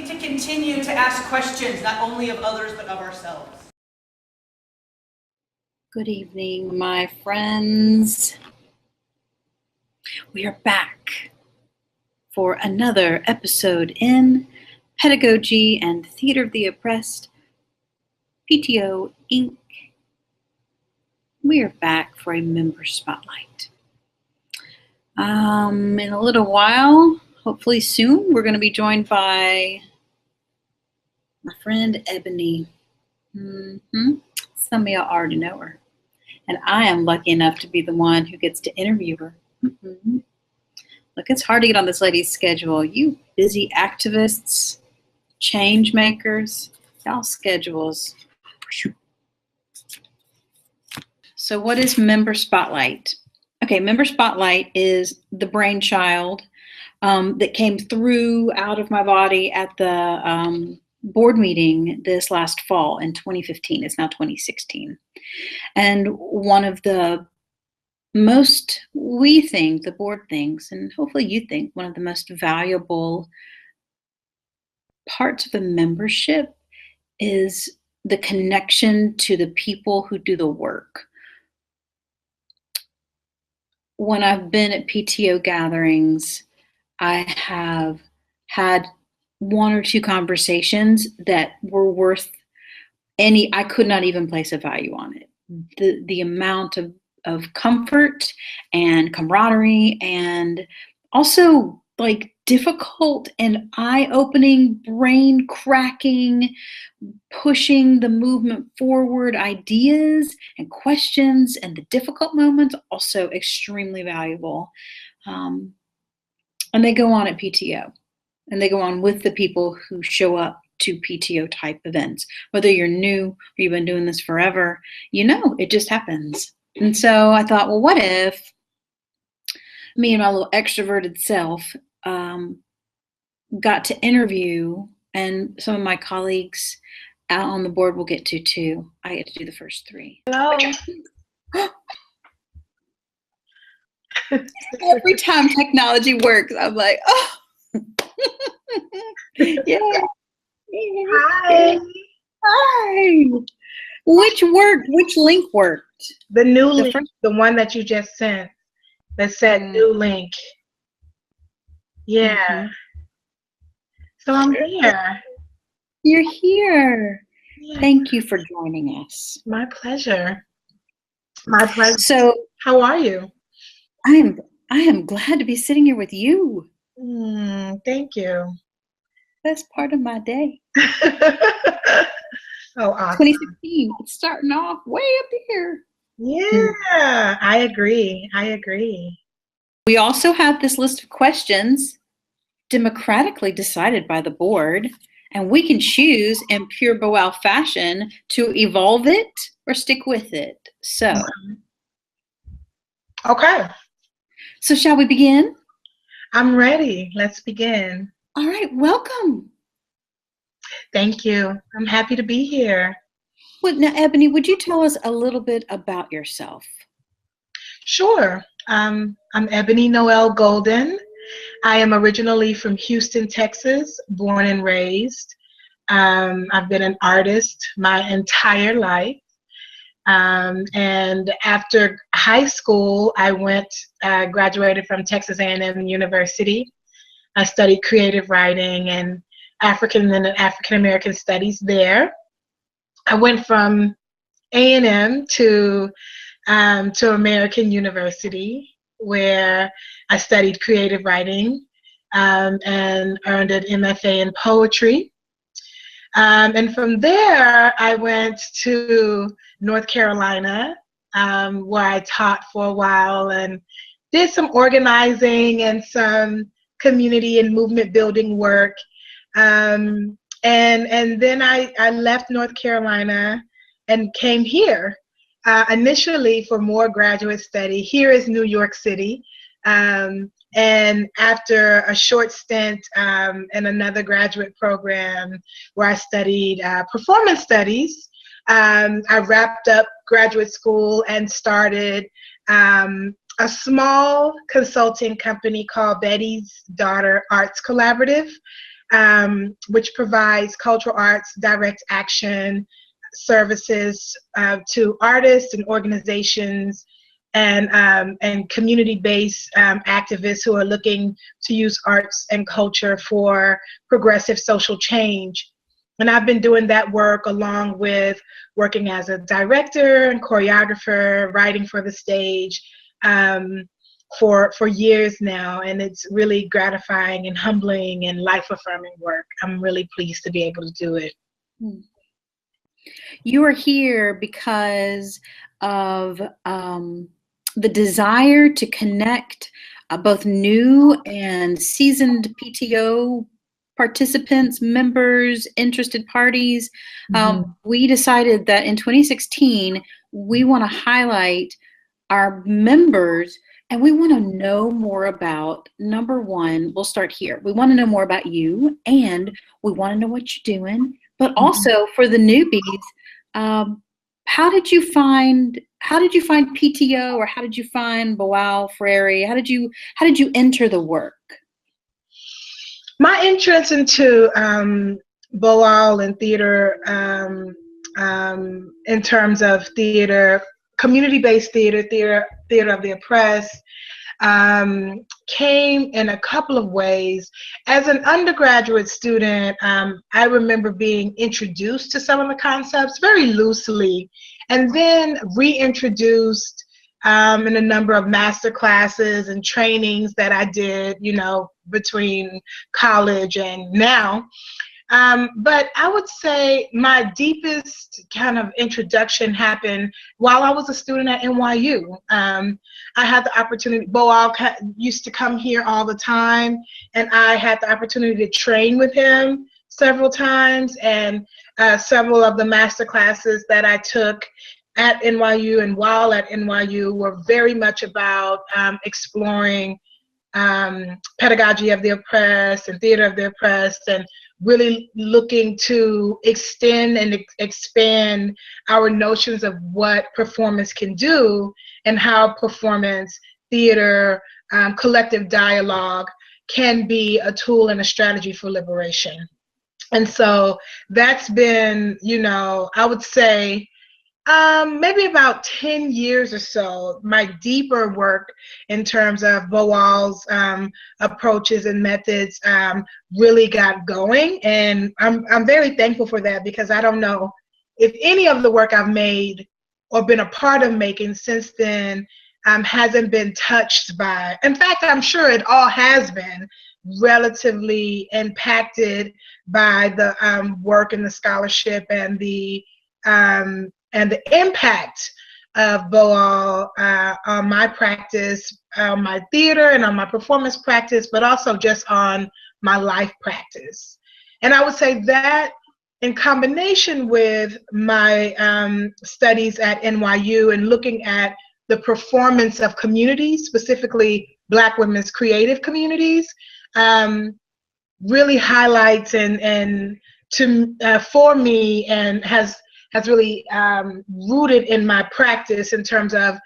need to continue to ask questions, not only of others, but of ourselves. Good evening, my friends. We are back for another episode in Pedagogy and Theater of the Oppressed, PTO Inc. We are back for a member spotlight. In a little while, hopefully soon, we're going to be joined by my friend Ebony. Some of y'all already know her. And I am lucky enough to be the one who gets to interview her. Look, it's hard to get on this lady's schedule. You busy activists, change makers, y'all schedules. So what is Member Spotlight? Okay, Member Spotlight is the brainchild that came through out of my body at the board meeting this last fall in 2015. It's now 2016. And one of the most, we think, the board thinks, and hopefully you think, one of the most valuable parts of the membership is the connection to the people who do the work. When I've been at PTO gatherings, I have had one or two conversations that were worth I could not even place a value on it. The amount of comfort and camaraderie, and also like difficult and eye-opening, brain-cracking, pushing the movement forward ideas and questions, and the difficult moments, also extremely valuable. And they go on at PTO, and they go on with the people who show up to PTO type events. Whether you're new or you've been doing this forever, it just happens. And so I thought, well, what if me and my little extroverted self got to interview, and some of my colleagues out on the board will get to too. I get to do the first three. Hello. Every time technology works, I'm like, oh, yeah. Hi. Hi. Which worked? Which link worked? The new link, the one that you just sent, that said new link. Yeah. So I'm here. You're here. Yeah. Thank you for joining us. My pleasure. My pleasure. So, how are you? I am glad to be sitting here with you. Thank you. Best part of my day. Oh, awesome. 2016. It's starting off way up here. Yeah, I agree. We also have this list of questions democratically decided by the board, and we can choose in pure Boal fashion to evolve it or stick with it. So, okay. So shall we begin? I'm ready. Let's begin. All right, welcome. Thank you. I'm happy to be here. Well, now, Ebony, would you tell us a little bit about yourself? Sure. I'm Ebony Noelle Golden. I am originally from Houston, Texas, born and raised. I've been an artist my entire life. And after high school, I graduated from Texas A&M University. I studied creative writing and African American studies there. I went from A&M to American University, where I studied creative writing and earned an MFA in poetry. And from there, I went to North Carolina, where I taught for a while and did some organizing and some community and movement building work. And then I left North Carolina and came here, initially for more graduate study. Here is New York City. And after a short stint in another graduate program where I studied performance studies, I wrapped up graduate school and started a small consulting company called Betty's Daughter Arts Collaborative. which provides cultural arts direct action services to artists and organizations and community-based activists who are looking to use arts and culture for progressive social change. And I've been doing that work along with working as a director and choreographer, writing for the stage for years now. And it's really gratifying and humbling and life-affirming work. I'm really pleased to be able to do it. You are here because of the desire to connect both new and seasoned PTO participants, members, interested parties. We decided that in 2016, we want to highlight our members and we want to know more about, number one, we'll start here. We want to know more about you and we want to know what you're doing, but also for the newbies, how did you find PTO, or how did you find Boal Freire? How did you enter the work? My entrance into Boal and theater, in terms of theater, community-based theater of the oppressed, came in a couple of ways. As an undergraduate student, I remember being introduced to some of the concepts very loosely, and then reintroduced in a number of master classes and trainings that I did, between college and now. But I would say my deepest kind of introduction happened while I was a student at NYU. I had the opportunity, Boal used to come here all the time, and I had the opportunity to train with him several times, and several of the master classes that I took at NYU and while at NYU were very much about exploring pedagogy of the oppressed and theater of the oppressed, and really looking to extend and expand our notions of what performance can do and how performance, theater, collective dialogue can be a tool and a strategy for liberation. And so that's been, I would say, maybe about 10 years or so, my deeper work in terms of Boal's approaches and methods really got going. And I'm very thankful for that, because I don't know if any of the work I've made or been a part of making since then hasn't been touched by. In fact, I'm sure it all has been relatively impacted by the work and the scholarship and the impact of Boal on my practice, on my theater and on my performance practice, but also just on my life practice. And I would say that in combination with my studies at NYU and looking at the performance of communities, specifically Black women's creative communities, really highlights and for me, and has really rooted in my practice in terms of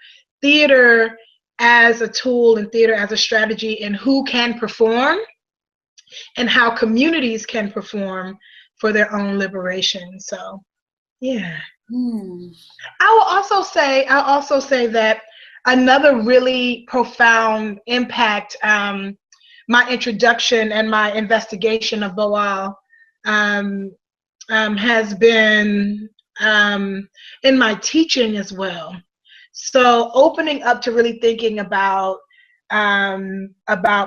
theater as a tool and theater as a strategy, and who can perform and how communities can perform for their own liberation. So, yeah. I'll also say that another really profound impact, my introduction and my investigation of Boal has been in my teaching as well. So opening up to really thinking about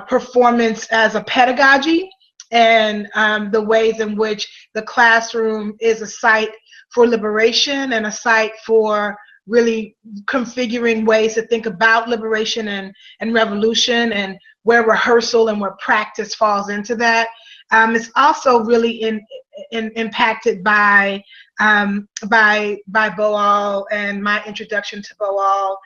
performance as a pedagogy, and the ways in which the classroom is a site for liberation and a site for really configuring ways to think about liberation and revolution, and where rehearsal and where practice falls into that. It's also really impacted by Boal and my introduction to Boal.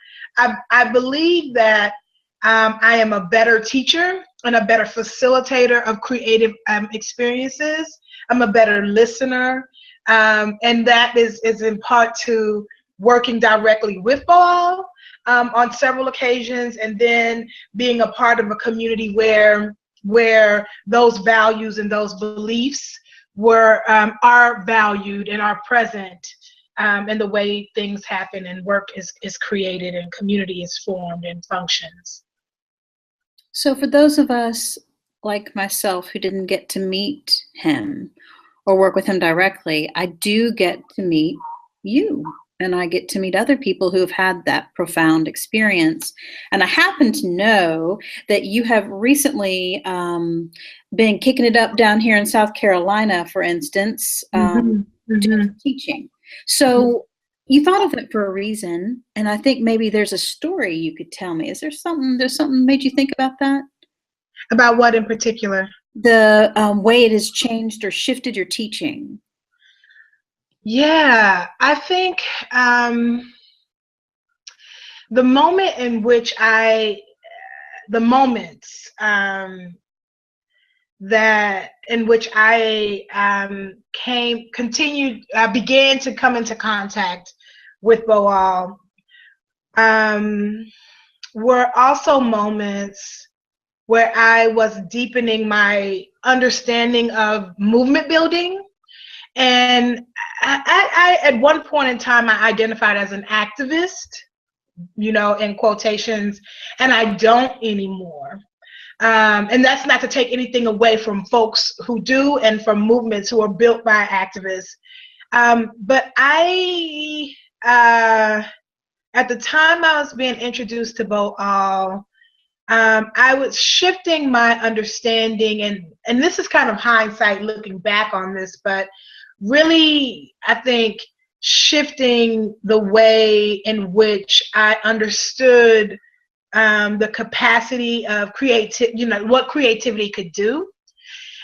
I believe that I am a better teacher and a better facilitator of creative experiences. I'm a better listener, and that is in part to working directly with Boal on several occasions, and then being a part of a community where where those values and those beliefs are valued and are present, in the way things happen and work is created and community is formed and functions. So for those of us like myself who didn't get to meet him or work with him directly, I do get to meet you, and I get to meet other people who have had that profound experience. And I happen to know that you have recently been kicking it up down here in South Carolina, for instance, doing teaching. So you thought of it for a reason, and I think maybe there's a story you could tell me. Is there something? There's something made you think about that? About what in particular? The way it has changed or shifted your teaching. Yeah, I think the moment in which the moments that in which I began to come into contact with Boal were also moments where I was deepening my understanding of movement building. And I at one point in time, I identified as an activist, in quotations, and I don't anymore. And that's not to take anything away from folks who do and from movements who are built by activists. But at the time I was being introduced to Boal, I was shifting my understanding, and this is kind of hindsight looking back on this, but really, I think shifting the way in which I understood the capacity of what creativity could do.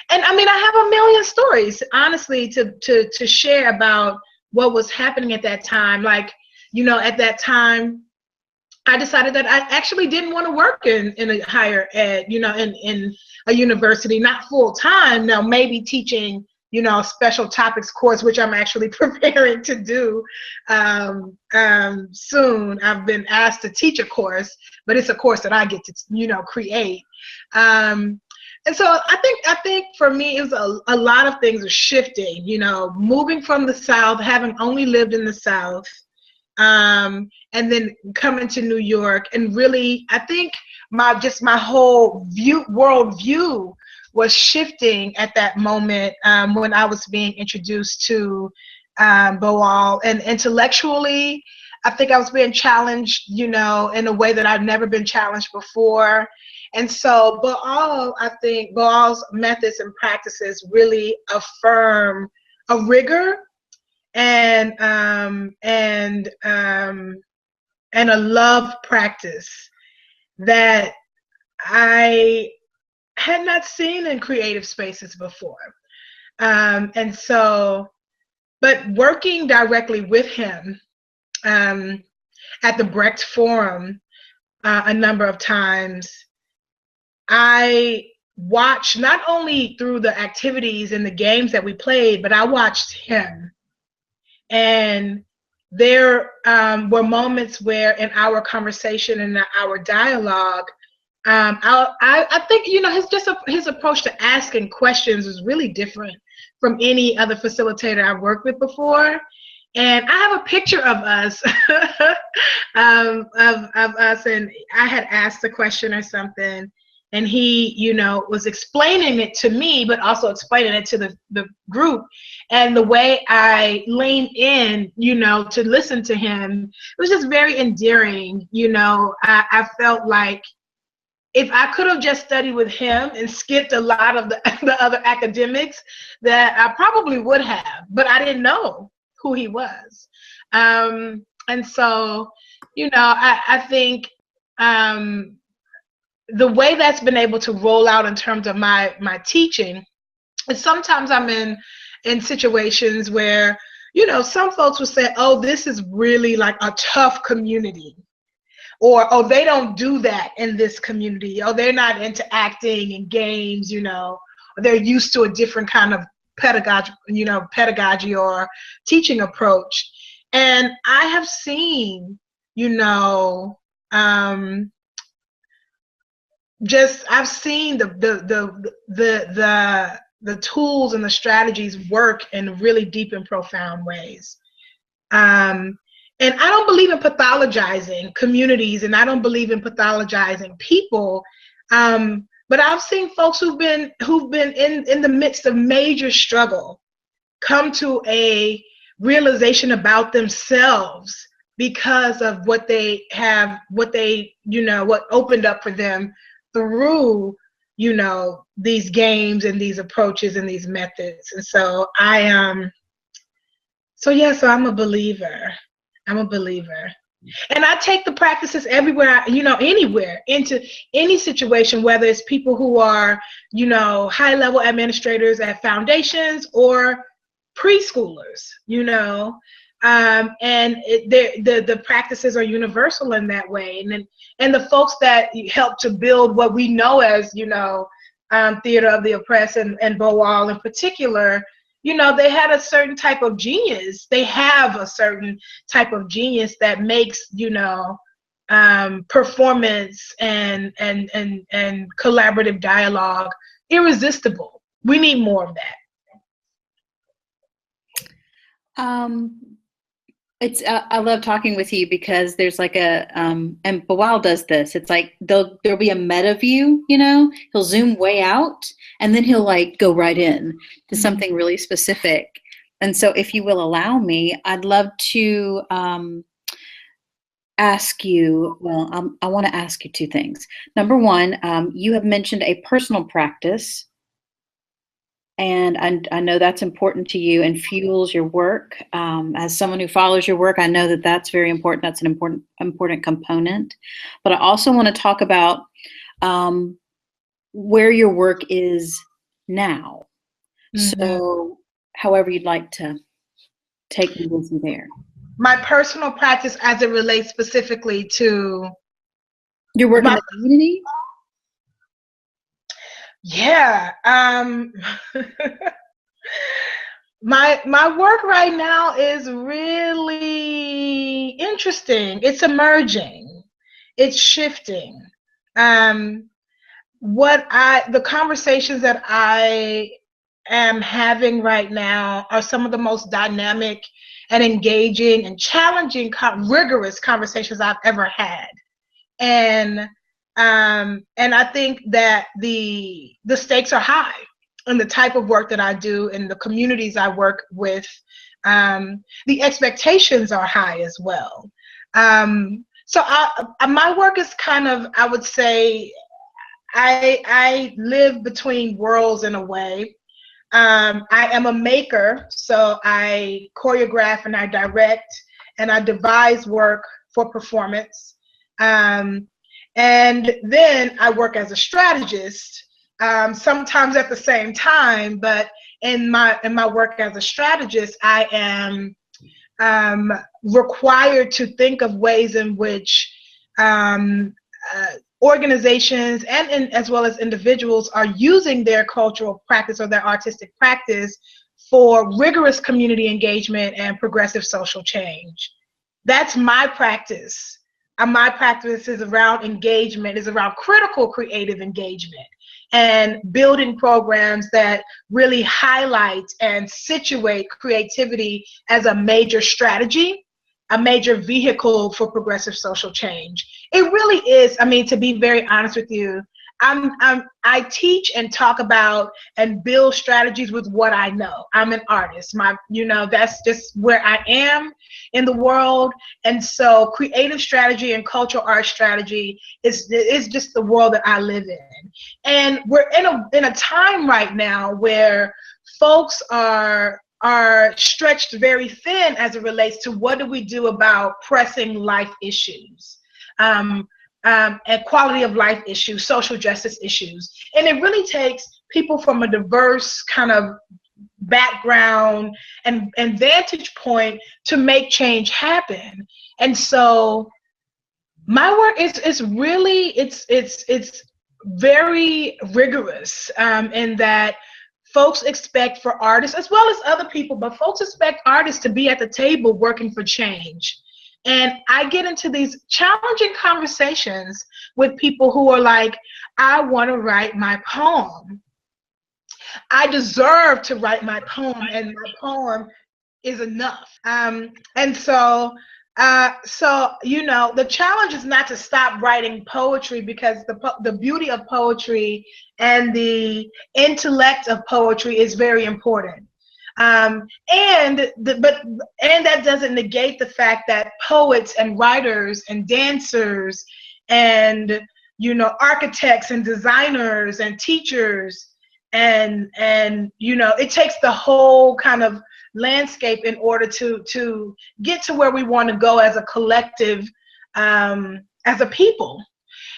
And I mean, I have a million stories, honestly, to share about what was happening at that time. Like, at that time, I decided that I actually didn't want to work in a higher ed, in a university, not full time. Now, maybe teaching, a special topics course, which I'm actually preparing to do soon. I've been asked to teach a course, but it's a course that I get to, create. And so I think for me, it was a lot of things are shifting, moving from the South, having only lived in the South, and then coming to New York, and really, I think my whole world view was shifting at that moment when I was being introduced to Boal, and intellectually, I think I was being challenged, in a way that I've never been challenged before. And so I think Boal's methods and practices really affirm a rigor and a love practice that I had not seen in creative spaces before. And so, but working directly with him at the Brecht Forum a number of times, I watched not only through the activities and the games that we played, but I watched him. And there were moments where in our conversation and our dialogue, I think, his approach to asking questions is really different from any other facilitator I've worked with before. And I have a picture of us, of us, and I had asked a question or something, and he, was explaining it to me, but also explaining it to the group. And the way I leaned in, to listen to him, it was just very endearing. I felt like if I could have just studied with him and skipped a lot of the other academics, that I probably would have, but I didn't know who he was. And so, I think the way that's been able to roll out in terms of my teaching is sometimes I'm in situations where, some folks will say, oh, this is really like a tough community. Or, oh, they don't do that in this community. Oh, they're not into acting and games, or they're used to a different kind of pedagogy or teaching approach. And I have seen, I've seen the tools and the strategies work in really deep and profound ways. And I don't believe in pathologizing communities, and I don't believe in pathologizing people. But I've seen folks who've been in the midst of major struggle come to a realization about themselves because of what what opened up for them through, these games and these approaches and these methods. And so so I'm a believer. I'm a believer. And I take the practices everywhere, anywhere, into any situation, whether it's people who are, high-level administrators at foundations or preschoolers, the practices are universal in that way. And the folks that help to build what we know as, Theater of the Oppressed and Boal in particular, they had a certain type of genius. They have a certain type of genius that makes, performance and collaborative dialogue irresistible. We need more of that. I love talking with you because there's like and Boal does this. It's like there'll be a meta view, he'll zoom way out and then he'll like go right in to something really specific. And so if you will allow me, I'd love to ask you, I want to ask you two things. Number one, you have mentioned a personal practice. And I know that's important to you and fuels your work. As someone who follows your work, I know that that's very important. That's an important component. But I also want to talk about where your work is now. So however you'd like to take me with you there. My personal practice as it relates specifically to your work in the community? Yeah. My work right now is really interesting. It's emerging. It's shifting. The conversations that I am having right now are some of the most dynamic and engaging and challenging, rigorous conversations I've ever had. And I think that the stakes are high in the type of work that I do in the communities I work with. The expectations are high as well. So my work is kind of, I would say, I live between worlds in a way. I am a maker, so I choreograph and I direct and I devise work for performance. And then I work as a strategist, sometimes at the same time, but in my work as a strategist, I am required to think of ways in which organizations and as well as individuals are using their cultural practice or their artistic practice for rigorous community engagement and progressive social change. That's my practice. My practice is around engagement, is around critical creative engagement and building programs that really highlight and situate creativity as a major strategy, a major vehicle for progressive social change. It really is, to be very honest with you, I teach and talk about and build strategies with what I know. I'm an artist. That's just where I am in the world. And so creative strategy and cultural art strategy is just the world that I live in. And we're in a time right now where folks are stretched very thin as it relates to what do we do about pressing life issues. And quality of life issues, social justice issues. And it really takes people from a diverse kind of background and vantage point to make change happen. And so my work is really, it's very rigorous in that folks expect for artists as well as other people, but folks expect artists to be at the table working for change. And I get into these challenging conversations with people who are like, I want to write my poem. I deserve to write my poem, and my poem is enough. So the challenge is not to stop writing poetry, because the beauty of poetry and the intellect of poetry is very important. And that doesn't negate the fact that poets and writers and dancers and architects and designers and teachers and it takes the whole kind of landscape in order to get to where we want to go as a collective, as a people.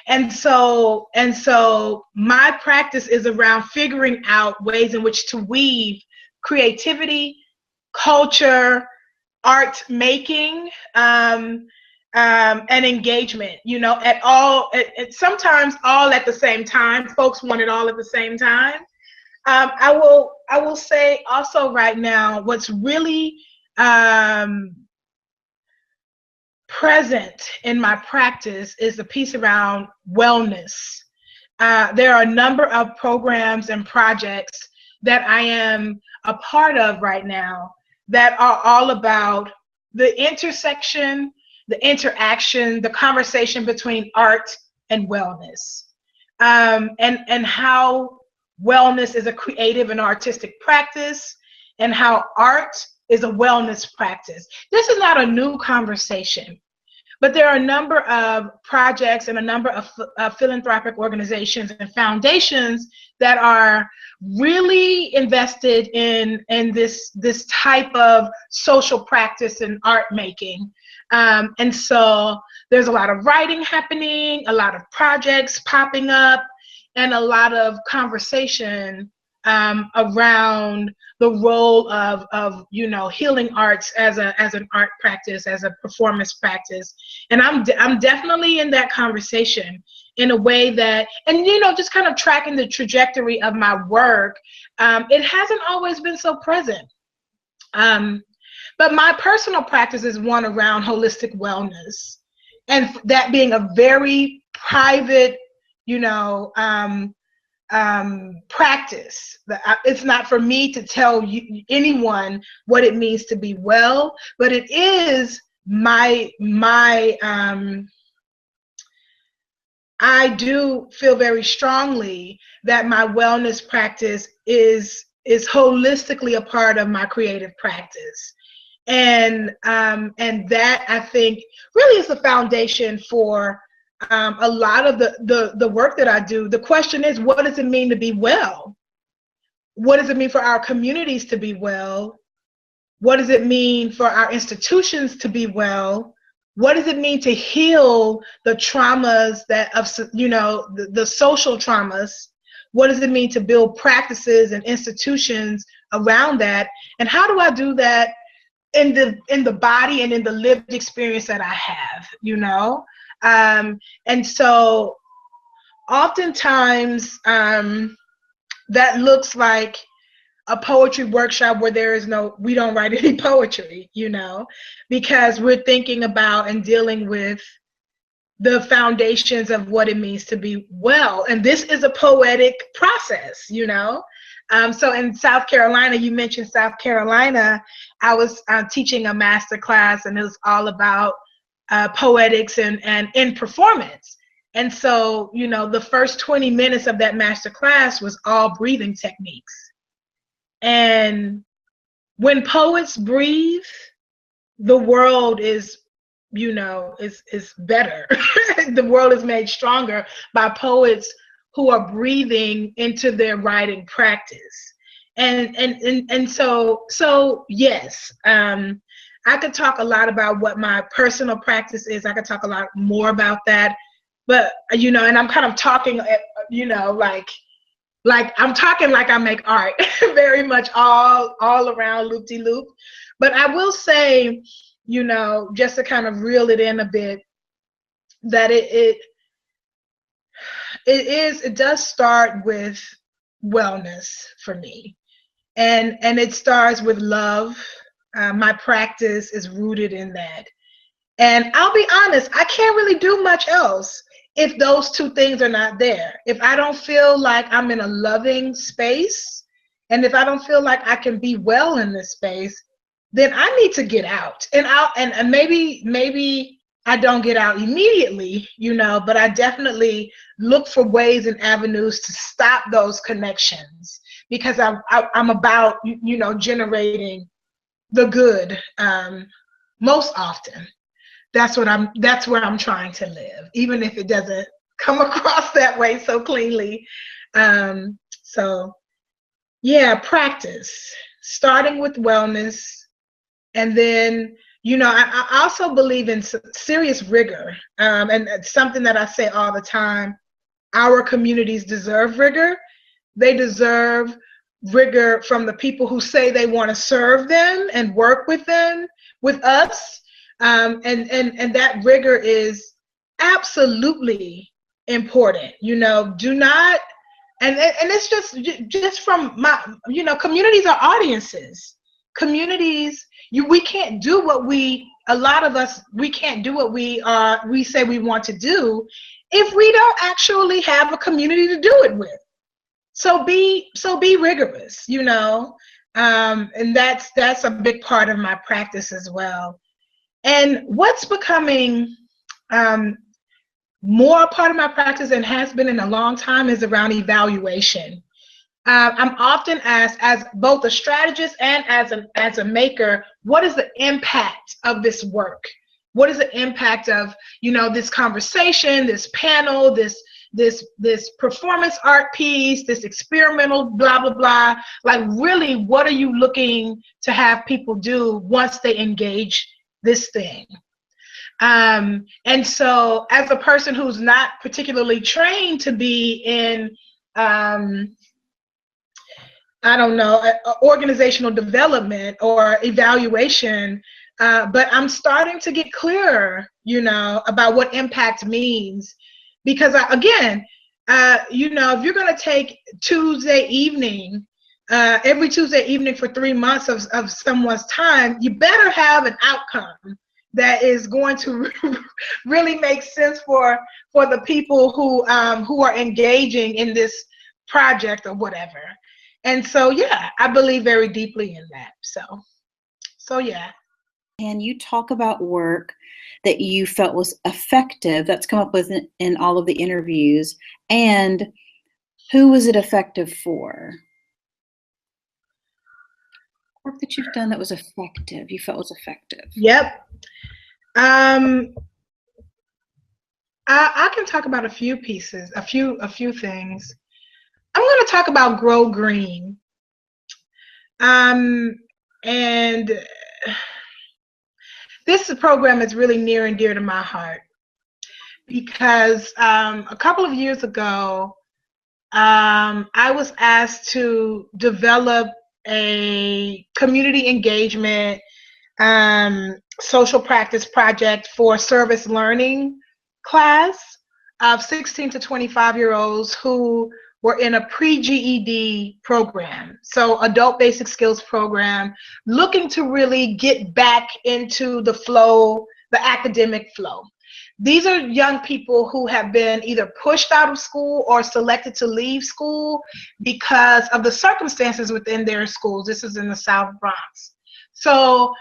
And so my practice is around figuring out ways in which to weave creativity, culture, art making, and engagement, sometimes all at the same time. Folks want it all at the same time. I will say also right now, what's really present in my practice is the piece around wellness. There are a number of programs and projects that I am a part of right now that are all about the intersection, the interaction, the conversation between art and wellness, and how wellness is a creative and artistic practice, and how art is a wellness practice. This is not a new conversation, but there are a number of projects and a number of philanthropic organizations and foundations that are really invested in this type of social practice and art making. And so there's a lot of writing happening, a lot of projects popping up, and a lot of conversation around the role of healing arts as an art practice, as a performance practice. And I'm definitely in that conversation in a way that, and just kind of tracking the trajectory of my work. It hasn't always been so present. But my personal practice is one around holistic wellness, and that being a very private practice. It's not for me to tell anyone what it means to be well, but it is my I do feel very strongly that my wellness practice is holistically a part of my creative practice. And that, I think, really is the foundation for a lot of the work that I do. The question is, what does it mean to be well? What does it mean for our communities to be well? What does it mean for our institutions to be well? What does it mean to heal the traumas the social traumas? What does it mean to build practices and institutions around that? And how do I do that in the body and in the lived experience that I have, and so oftentimes that looks like a poetry workshop where we don't write any poetry, because we're thinking about and dealing with the foundations of what it means to be well. And this is a poetic process, So in South Carolina, you mentioned South Carolina, I was teaching a master class, and it was all about poetics and in performance. And so, the first 20 minutes of that master class was all breathing techniques. And when poets breathe, the world is better. The world is made stronger by poets who are breathing into their writing practice. And so yes, I could talk a lot about what my personal practice is. I could talk a lot more about that, but and I'm kind of talking, like I'm talking like I make art, very much all around loop-de-loop. But I will say, just to kind of reel it in a bit, that it does start with wellness for me, and it starts with love. My practice is rooted in that, And I'll be honest, I can't really do much else if those two things are not there. If I don't feel like I'm in a loving space, and if I don't feel like I can be well in this space, then I need to get out. And maybe I don't get out immediately, but I definitely look for ways and avenues to stop those connections, because I'm about, generating the good, most often. That's where I'm trying to live, even if it doesn't come across that way so cleanly. So yeah, practice, starting with wellness. And then, I also believe in serious rigor. And it's something that I say all the time. Our communities deserve rigor. They deserve rigor from the people who say they want to serve them and work with them, with us. And that rigor is absolutely important. Do not, and it's just from my, communities are audiences. Communities, we can't do what a lot of us, we can't do what we say we want to do if we don't actually have a community to do it with. So be rigorous, and that's a big part of my practice as well. And what's becoming more a part of my practice, and has been in a long time, is around evaluation. I'm often asked, as both a strategist and as a maker, what is the impact of this work? What is the impact of, this conversation, this panel, this performance art piece, this experimental blah, blah, blah? Like, really, what are you looking to have people do once they engage this thing? And so, as a person who's not particularly trained to be in, organizational development or evaluation, but I'm starting to get clearer, about what impact means. Because if you're going to take Tuesday evening, every Tuesday evening for 3 months of someone's time, you better have an outcome that is going to really make sense for the people who are engaging in this project or whatever. And so, yeah, I believe very deeply in that. So yeah. And you talk about work that you felt was effective, that's come up with in all of the interviews, and who was it effective for? Work that you've done that was effective, you felt was effective. Yep. I can talk about a few pieces, a few things. I'm going to talk about Grow Green. And this program is really near and dear to my heart, because a couple of years ago, I was asked to develop a community engagement social practice project for service learning class of 16 to 25-year-olds who were in a pre-GED program, so adult basic skills program, looking to really get back into the flow, the academic flow. These are young people who have been either pushed out of school or selected to leave school because of the circumstances within their schools. This is in the South Bronx. So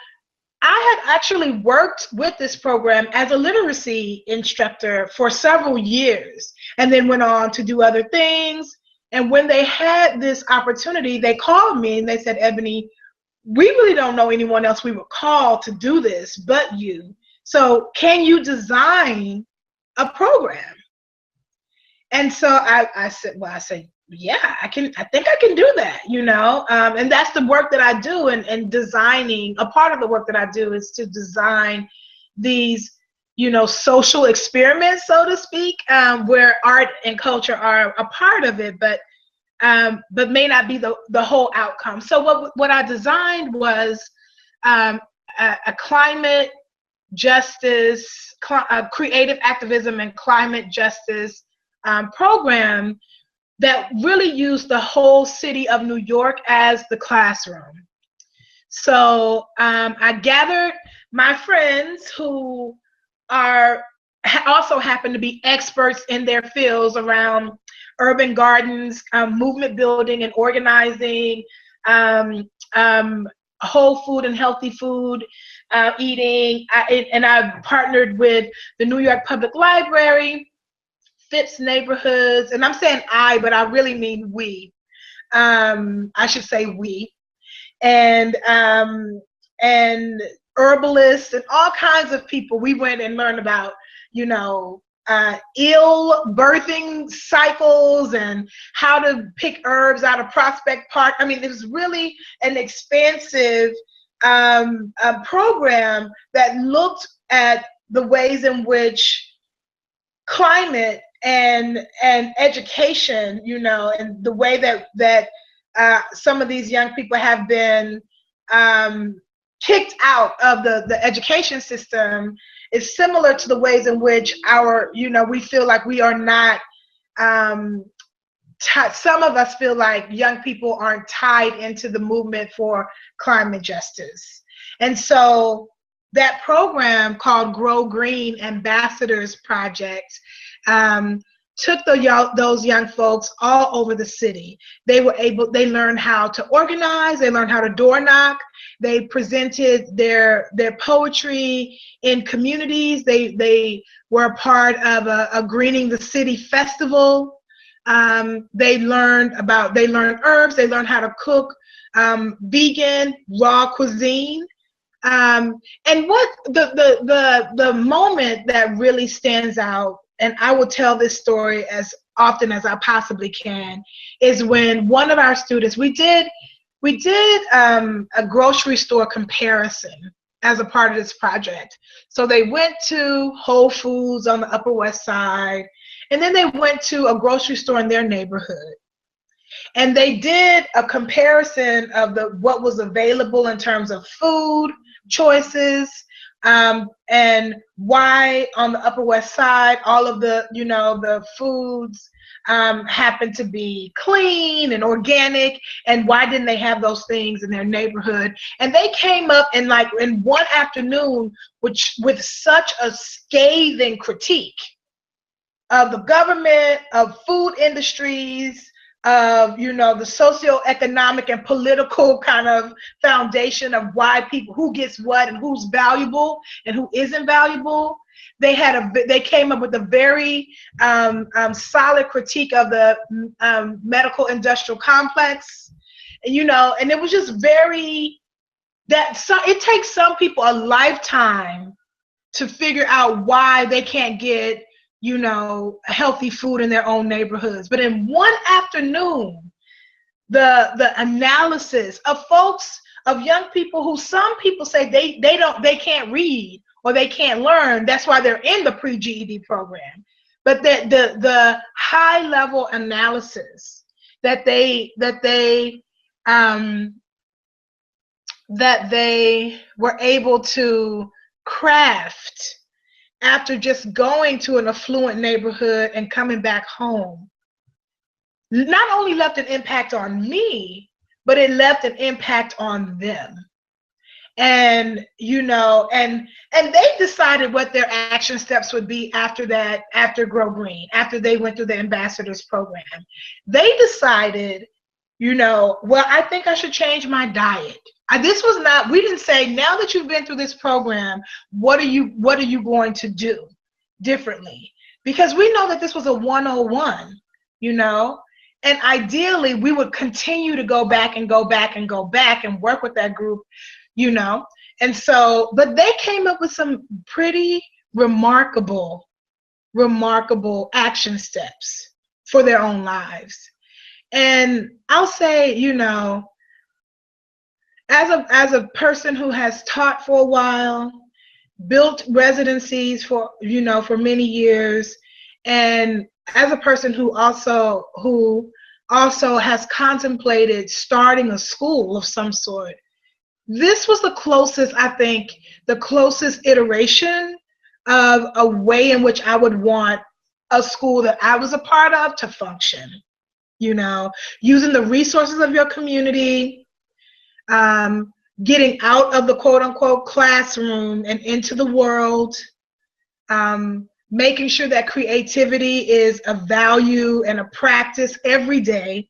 I had actually worked with this program as a literacy instructor for several years, and then went on to do other things. And when they had this opportunity, they called me and they said, Ebony, we really don't know anyone else we would call to do this but you. So can you design a program? And so I said, yeah, I think I can do that, and that's the work that I do. And designing, a part of the work that I do is to design these, social experiments, so to speak, where art and culture are a part of it, but may not be the whole outcome. So what I designed was a climate justice, creative activism and climate justice program that really used the whole city of New York as the classroom. So I gathered my friends who also happen to be experts in their fields around urban gardens, movement building and organizing, whole food and healthy food eating. And I've partnered with the New York Public Library, Phipps Neighborhoods, and I'm saying I, but I really mean we. I should say we. And herbalists and all kinds of people. We went and learned about, ill birthing cycles and how to pick herbs out of Prospect Park. I mean, it was really an expansive program that looked at the ways in which climate and education, and the way that some of these young people have been kicked out of the education system is similar to the ways in which we feel like we are not, some of us feel like young people aren't tied into the movement for climate justice. And so that program called Grow Green Ambassadors Project took those young folks all over the city. They learned how to organize, they learned how to door knock, they presented their poetry in communities, they were a part of a Greening the City festival. They learned herbs, they learned how to cook vegan, raw cuisine. And what the moment that really stands out, and I will tell this story as often as I possibly can, is when one of our students, we did a grocery store comparison as a part of this project. So they went to Whole Foods on the Upper West Side, and then they went to a grocery store in their neighborhood. And they did a comparison of what was available in terms of food choices, and why on the Upper West Side all of the foods happened to be clean and organic, and why didn't they have those things in their neighborhood. And they came up in one afternoon with such a scathing critique of the government, of food industries, of the socioeconomic and political kind of foundation of why people, who gets what and who's valuable and who isn't valuable. They came up with a very solid critique of the medical industrial complex, and it was just it takes some people a lifetime to figure out why they can't get healthy food in their own neighborhoods. But in one afternoon, the analysis of young people who some people say they can't read or they can't learn, that's why they're in the pre-GED program. But the high level analysis that they were able to craft after just going to an affluent neighborhood and coming back home, not only left an impact on me, but it left an impact on them. And and they decided what their action steps would be after Grow Green, after they went through the ambassadors program. They decided, well, I think I should change my diet. We didn't say, now that you've been through this program, what are you going to do differently? Because we know that this was a 101, and ideally we would continue to go back and work with that group, and so, but they came up with some pretty remarkable action steps for their own lives. And I'll say, as a person who has taught for a while, built residencies for many years, and as a person who also has contemplated starting a school of some sort, this was the closest iteration of a way in which I would want a school that I was a part of to function. Using the resources of your community, getting out of the quote unquote classroom and into the world, making sure that creativity is a value and a practice every day,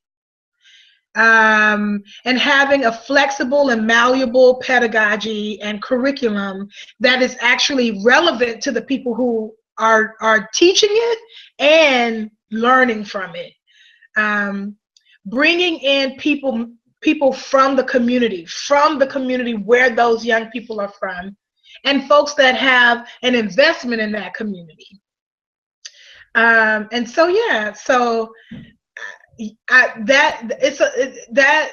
and having a flexible and malleable pedagogy and curriculum that is actually relevant to the people who are teaching it and learning from it. Bringing in people from the community where those young people are from, and folks that have an investment in that community. And so, yeah, so that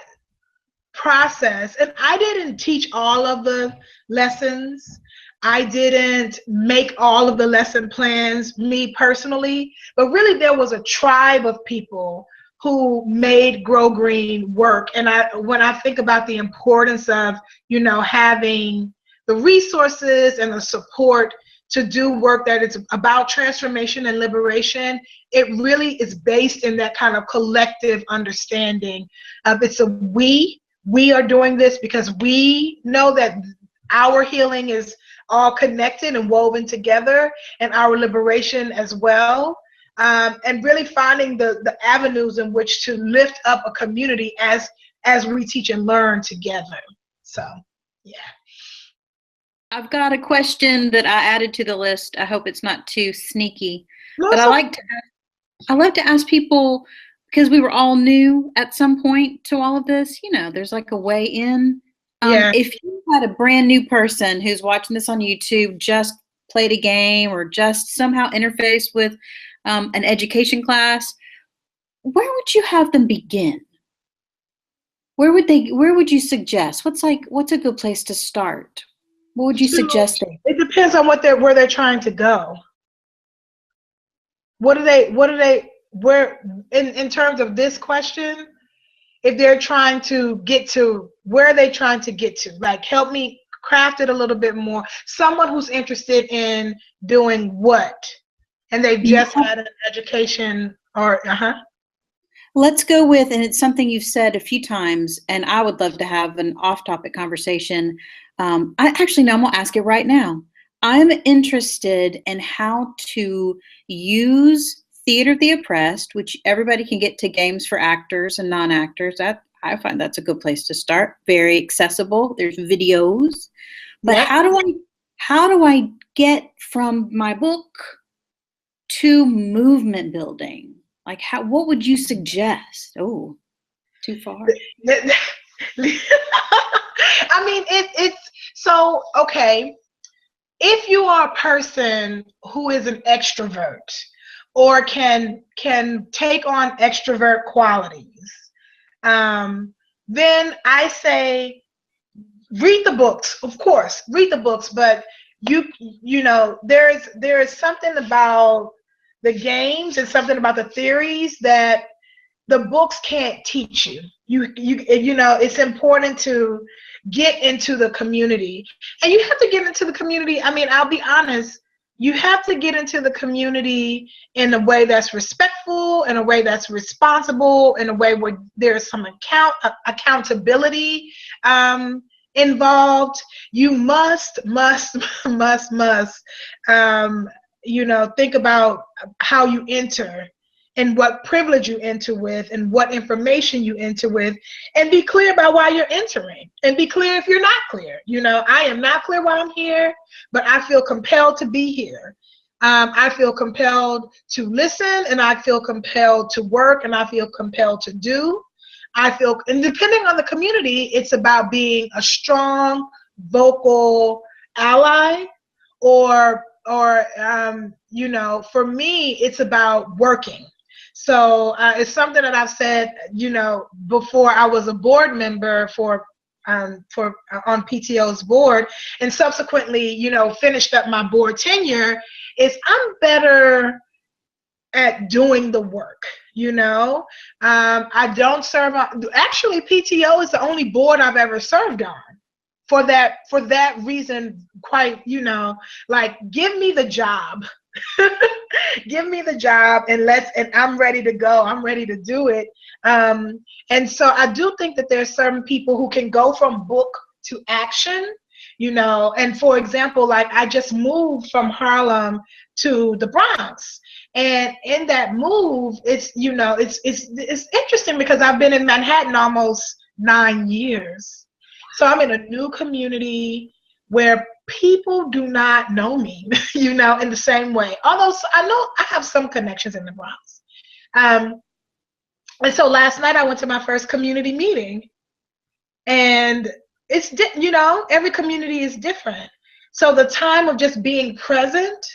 process, and I didn't teach all of the lessons. I didn't make all of the lesson plans, me personally, but really there was a tribe of people who made Grow Green work. And when I think about the importance of, having the resources and the support to do work that is about transformation and liberation, it really is based in that kind of collective understanding of we are doing this because we know that our healing is all connected and woven together, and our liberation as well. And really finding the avenues in which to lift up a community as we teach and learn together. So, yeah. I've got a question that I added to the list. I hope it's not too sneaky, No, but I like to ask people, because we were all new at some point to all of this. There's like a way in. Yeah. If you had a brand new person who's watching this on YouTube, just played a game or just somehow interfaced with an education class, where would you have them begin? Where would you suggest? What's a good place to start? What would you suggest? It depends on where they're trying to go. Where in terms of this question, if they're trying to get to, where are they trying to get to? Like, help me craft it a little bit more. Someone who's interested in doing what? And they've just had an education or, Let's go with, and it's something you've said a few times, and I would love to have an off-topic conversation. I'm going to ask it right now. I'm interested in how to use Theater of the Oppressed, which everybody can get to, games for actors and non-actors. I find that's a good place to start. Very accessible. There's videos. But yep. How do I get from my book to movement building? Like, what would you suggest? Oh, too far. I mean, it's so, okay. If you are a person who is an extrovert or can take on extrovert qualities, then I say read the books. Of course, read the books, but there is something about the games and something about the theories that the books can't teach you. It's important to get into the community, and you have to get into the community. I mean, I'll be honest, you have to get into the community in a way that's respectful, in a way that's responsible, in a way where there's some accountability involved. You must think about how you enter and what privilege you enter with and what information you enter with, and be clear about why you're entering, and be clear if you're not clear. I am not clear why I'm here, but I feel compelled to be here. I feel compelled to listen, and I feel compelled to work, and I feel compelled to do. And depending on the community, it's about being a strong, vocal ally, or for me, it's about working. So it's something that I've said, before. I was a board member on PTO's board, and subsequently, finished up my board tenure, is I'm better at doing the work. I don't serve on, actually, PTO is the only board I've ever served on. For that reason, quite, like, give me the job. Give me the job, and I'm ready to go. I'm ready to do it. And so I do think that there's certain people who can go from book to action you know. And for example, like I just moved from Harlem to the Bronx. And in that move, it's, you know, it's interesting because I've been in Manhattan almost 9 years. So I'm in a new community where people do not know me, you know, in the same way. Although I know I have some connections in the Bronx. And so last night I went to my first community meeting, and you know, every community is different. So the time of just being present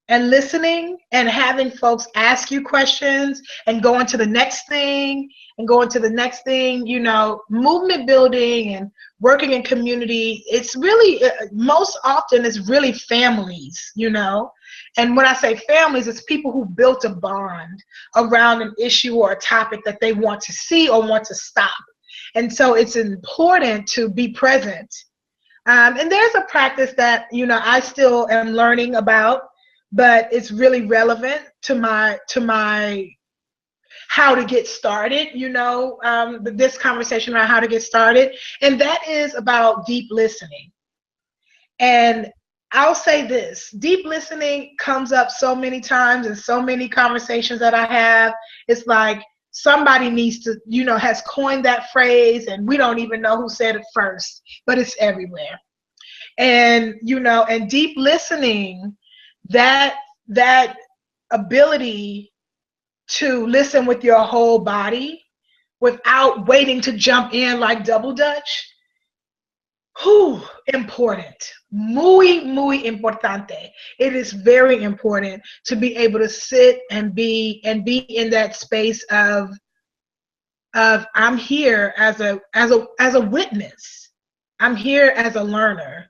and listening and having folks ask you questions and going to the next thing and going to the next thing, you know, movement building and working in community, it's really, most often it's really families, you know. And when I say families, it's people who built a bond around an issue or a topic that they want to see or want to stop. And so it's important to be present. And there's a practice that, you know, I still am learning about, but it's really relevant to my how to get started, you know, this conversation around how to get started. And that is about deep listening. And I'll say this, deep listening comes up so many times in so many conversations that I have. It's like somebody needs to, you know, has coined that phrase, and we don't even know who said it first, but it's everywhere. And, you know, and deep listening, that ability to listen with your whole body without waiting to jump in like double dutch, important. Muy importante. It is very important to be able to sit and be in that space of I'm here as a witness. I'm here as a learner.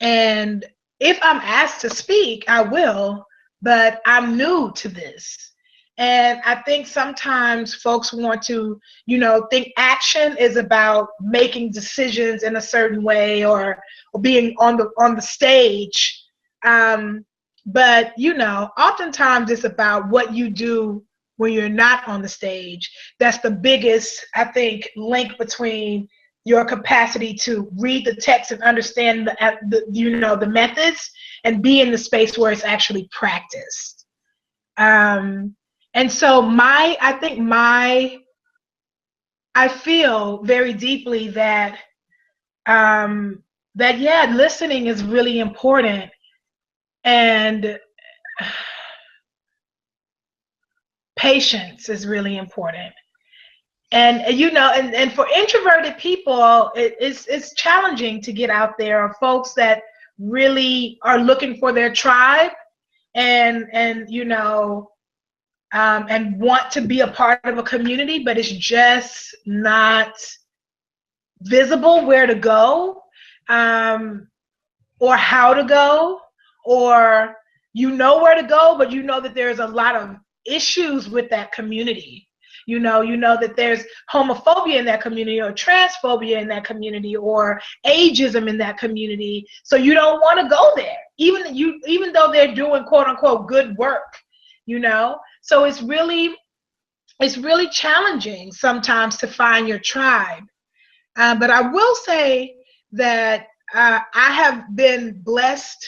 And if I'm asked to speak, I will, but I'm new to this. And I think sometimes folks want to, you know, think action is about making decisions in a certain way or being on the stage. But, you know, oftentimes it's about what you do when you're not on the stage. That's the biggest, I think, link between your capacity to read the text and understand the methods and be in the space where it's actually practiced. And so I feel very deeply that listening is really important, and patience is really important. And you know, and for introverted people, it's challenging to get out there, or folks that really are looking for their tribe and you know, and want to be a part of a community, but it's just not visible where to go, or how to go, or you know where to go, but you know that there's a lot of issues with that community. You know that there's homophobia in that community, or transphobia in that community, or ageism in that community. So you don't want to go there, even though they're doing quote unquote good work, you know. So it's really challenging sometimes to find your tribe. But I will say that I have been blessed,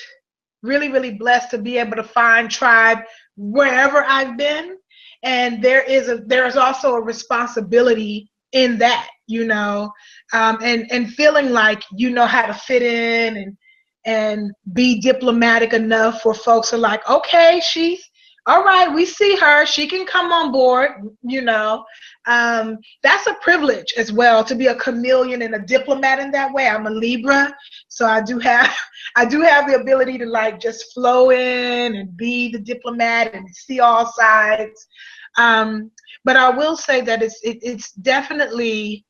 really blessed, to be able to find tribe wherever I've been. And there is also a responsibility in that, you know, and feeling like you know how to fit in and be diplomatic enough for folks are like, okay, she's all right, we see her, she can come on board, you know. That's a privilege as well, to be a chameleon and a diplomat in that way. I'm a Libra, so I do have the ability to like just flow in and be the diplomat and see all sides. But I will say that it's definitely,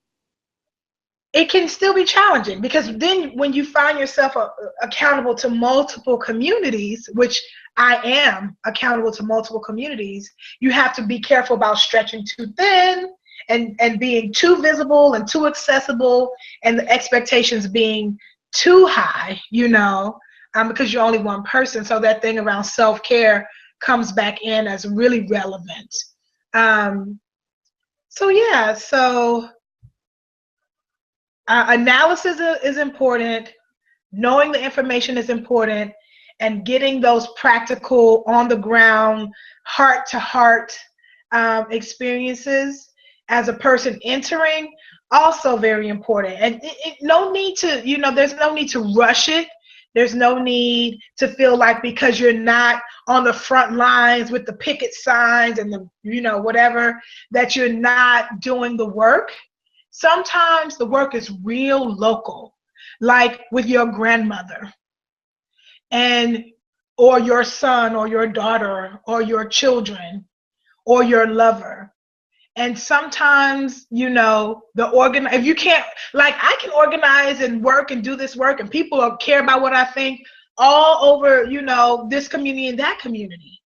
it can still be challenging, because then when you find yourself accountable to multiple communities, which I am accountable to multiple communities, you have to be careful about stretching too thin and being too visible and too accessible, and the expectations being too high, you know, because you're only one person. So that thing around self-care comes back in as really relevant. Analysis is important. knowing the information is important, and getting those practical, on the ground, heart to heart experiences as a person entering, also very important. And no need to, there's no need to rush it. There's no need to feel like because you're not on the front lines with the picket signs and the, whatever, that you're not doing the work. Sometimes the work is real local, like with your grandmother and or your son or your daughter or your children or your lover. And sometimes, if you can't, like I can organize and work and do this work and people care about what I think all over, this community and that community.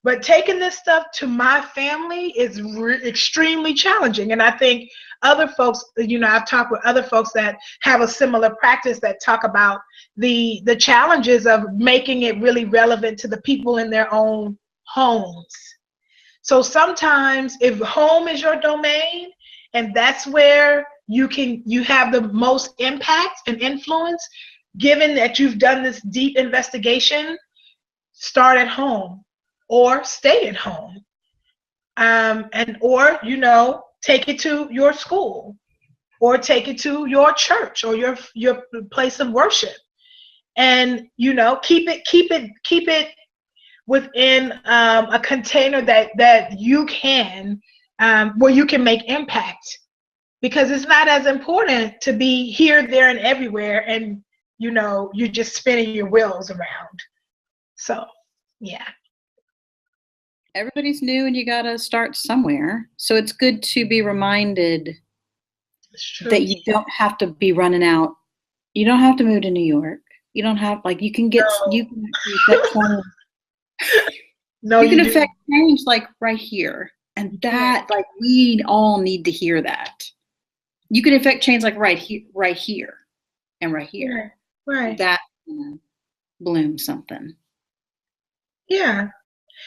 But taking this stuff to my family is extremely challenging. And I think other folks, I've talked with other folks that have a similar practice that talk about the challenges of making it really relevant to the people in their own homes. So sometimes if home is your domain and that's where you have the most impact and influence, given that you've done this deep investigation, start at home or stay at home. Or take it to your school or take it to your church or your place of worship. And keep it within a container that you can, where you can make impact, because it's not as important to be here, there, and everywhere, and you're just spinning your wheels around. So, yeah. Everybody's new and you got to start somewhere. So it's good to be reminded that you don't have to be running out. You don't have to move to New York. You don't have, you can get, you can affect no, you can affect change right here. And that, we all need to hear that. You can affect change right here and right here. Right. That bloom something. Yeah.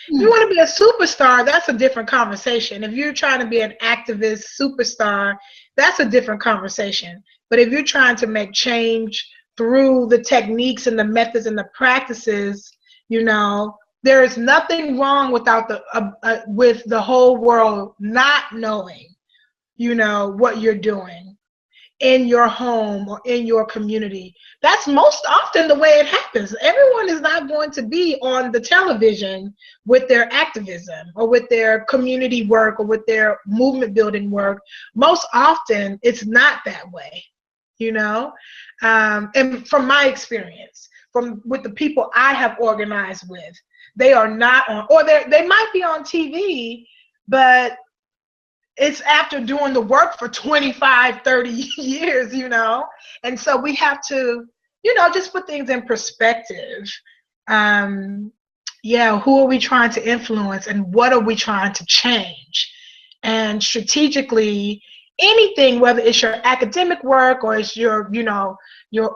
If you want to be a superstar, that's a different conversation. If you're trying to be an activist superstar, that's a different conversation. But if you're trying to make change through the techniques and the methods and the practices, there is nothing wrong with the whole world not knowing, what you're doing in your home or in your community. That's most often the way it happens. Everyone is not going to be on the television with their activism or with their community work or with their movement building work. Most often it's not that way, and from my experience, with the people I have organized with, they are not on, or they might be on TV, but it's after doing the work for 25, 30 years, and so we have to, just put things in perspective. Who are we trying to influence and what are we trying to change? And strategically, anything, whether it's your academic work or it's your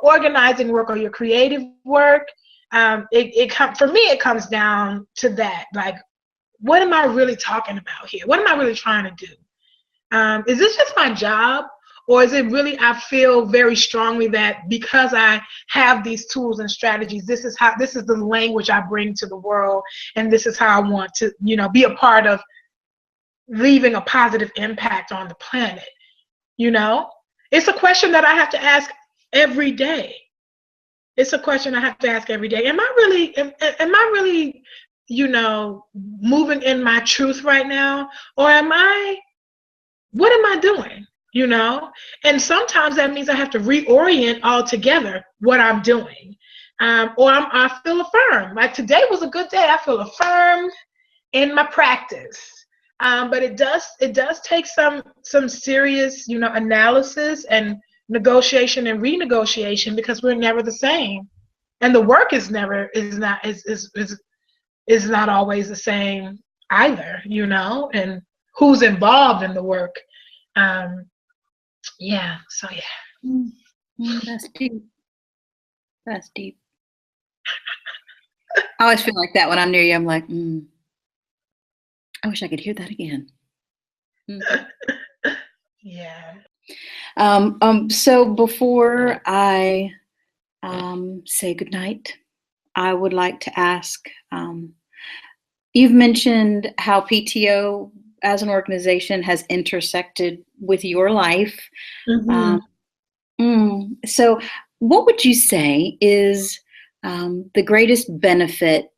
organizing work or your creative work, for me, it comes down to that. What am I really talking about here? What am I really trying to do? Is this just my job? Or is it really, I feel very strongly that because I have these tools and strategies, this is the language I bring to the world, and this is how I want to, be a part of leaving a positive impact on the planet. It's a question that I have to ask every day. It's a question I have to ask every day. Am I really, moving in my truth right now? Or what am I doing? And sometimes that means I have to reorient altogether what I'm doing. Or I feel affirmed. Like today was a good day. I feel affirmed in my practice. But it does take some serious, analysis and negotiation and renegotiation, because we're never the same. And the work is not always the same either, and who's involved in the work. That's deep. That's deep. I always feel like that when I'm near you. I'm like, I wish I could hear that again. Yeah. So before I say goodnight, I would like to ask, you've mentioned how PTO as an organization has intersected with your life. Mhm. So what would you say is the greatest benefit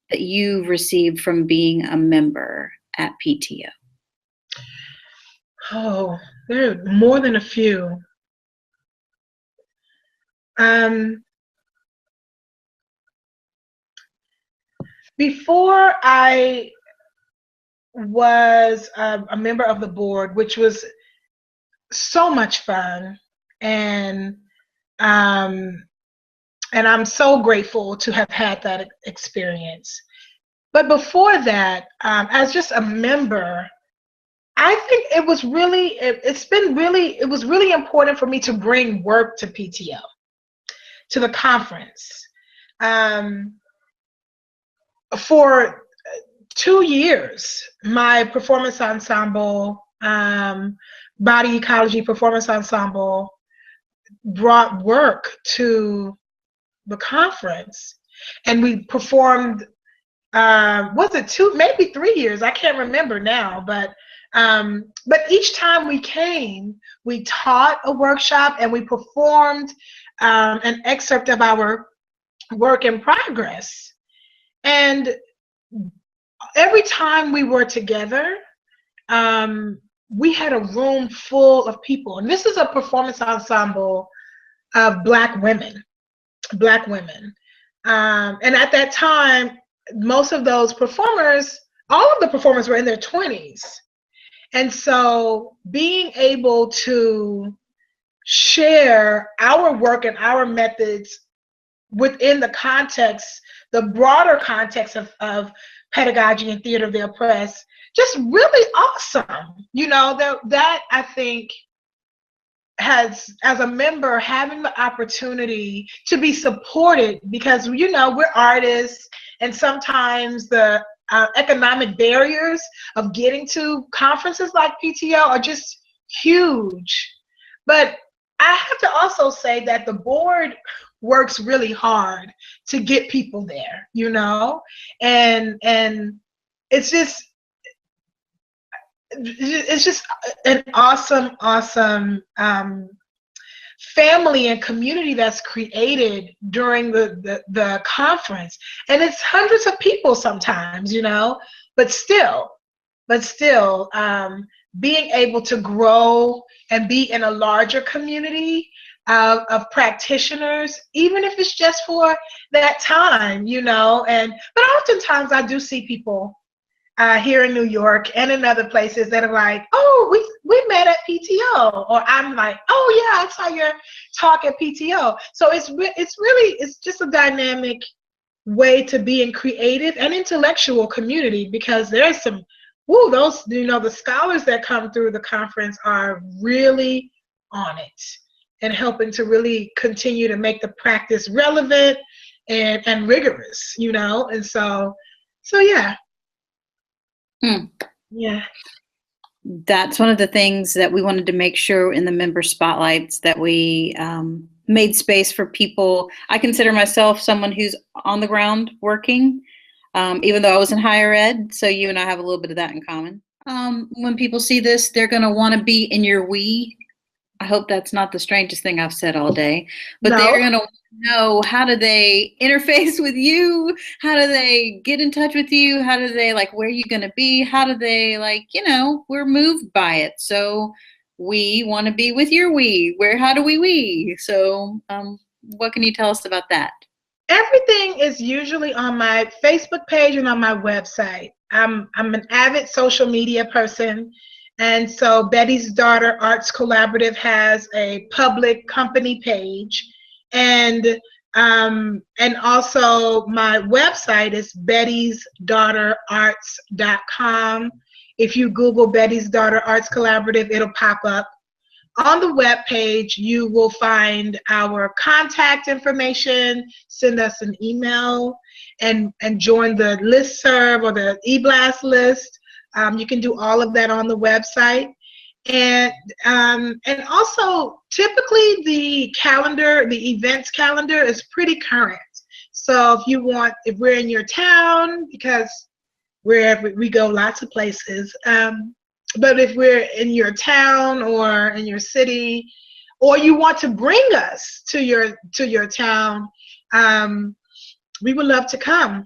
that you've received from being a member at PTO? Oh, there are more than a few. Um, Before I was a member of the board, which was so much fun, and um, and I'm so grateful to have had that experience. But before that, as just a member, I think it was really, it was really important for me to bring work to PTO, to the conference. Um, for 2 years, my performance ensemble, body ecology performance ensemble, brought work to the conference, and we performed. Was it 2, maybe 3 years? I can't remember now, but each time we came, we taught a workshop and we performed an excerpt of our work in progress. And every time we were together, we had a room full of people. And this is a performance ensemble of Black women. And at that time, most of those performers, all of the performers were in their 20s. And so being able to share our work and our methods within the context, the broader context of pedagogy and theater of the oppressed, just really awesome. That I think has, as a member, having the opportunity to be supported, because we're artists, and sometimes the economic barriers of getting to conferences like PTO are just huge. But I have to also say that the board works really hard to get people there, and it's just an awesome family and community that's created during the conference. And it's hundreds of people sometimes, but still, being able to grow and be in a larger community of practitioners, even if it's just for that time, but oftentimes I do see people here in New York and in other places that are like, oh, we met at PTO, or I'm like, oh yeah, I saw your talk at PTO. So it's just a dynamic way to be in creative and intellectual community, because there's some, those, the scholars that come through the conference are really on it and helping to really continue to make the practice relevant and rigorous, and so yeah. Yeah. That's one of the things that we wanted to make sure in the member spotlights, that we made space for people. I consider myself someone who's on the ground working, even though I was in higher ed. So you and I have a little bit of that in common. When people see this, they're going to want to be in your we. I hope that's not the strangest thing I've said all day, but No. they're going to know, how do they interface with you? How do they get in touch with you? How do they, where are you going to be? How do they, we're moved by it. So we want to be with your we. How do we? So what can you tell us about that? Everything is usually on my Facebook page and on my website. I'm an avid social media person. And so Betty's Daughter Arts Collaborative has a public company page, and also my website is bettysdaughterarts.com. If you Google Betty's Daughter Arts Collaborative, it'll pop up. On the web page, you will find our contact information. Send us an email and join the listserv or the e-blast list. You can do all of that on the website. And also typically the events calendar is pretty current. So if we're in your town, because wherever we go, lots of places. But if we're in your town or in your city, or you want to bring us to your town, we would love to come.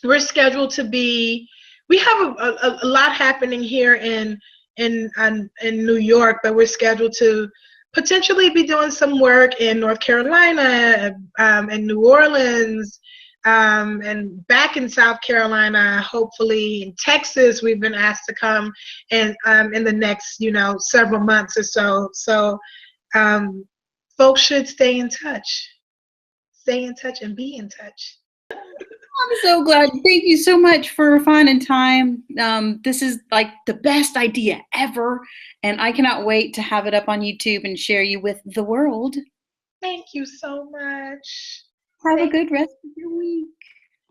We're scheduled to be. We have a lot happening here in New York, but we're scheduled to potentially be doing some work in North Carolina, and New Orleans, and back in South Carolina, hopefully in Texas. We've been asked to come in the next, several months or so. So folks should stay in touch and be in touch. I'm so glad. Thank you so much for finding time. This is like the best idea ever, and I cannot wait to have it up on YouTube and share you with the world. Thank you so much. Have a good rest of your week.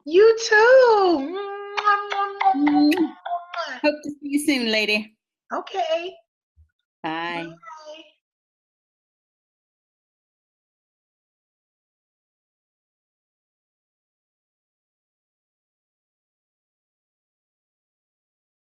You too. Hope to see you soon, lady. Okay. Bye.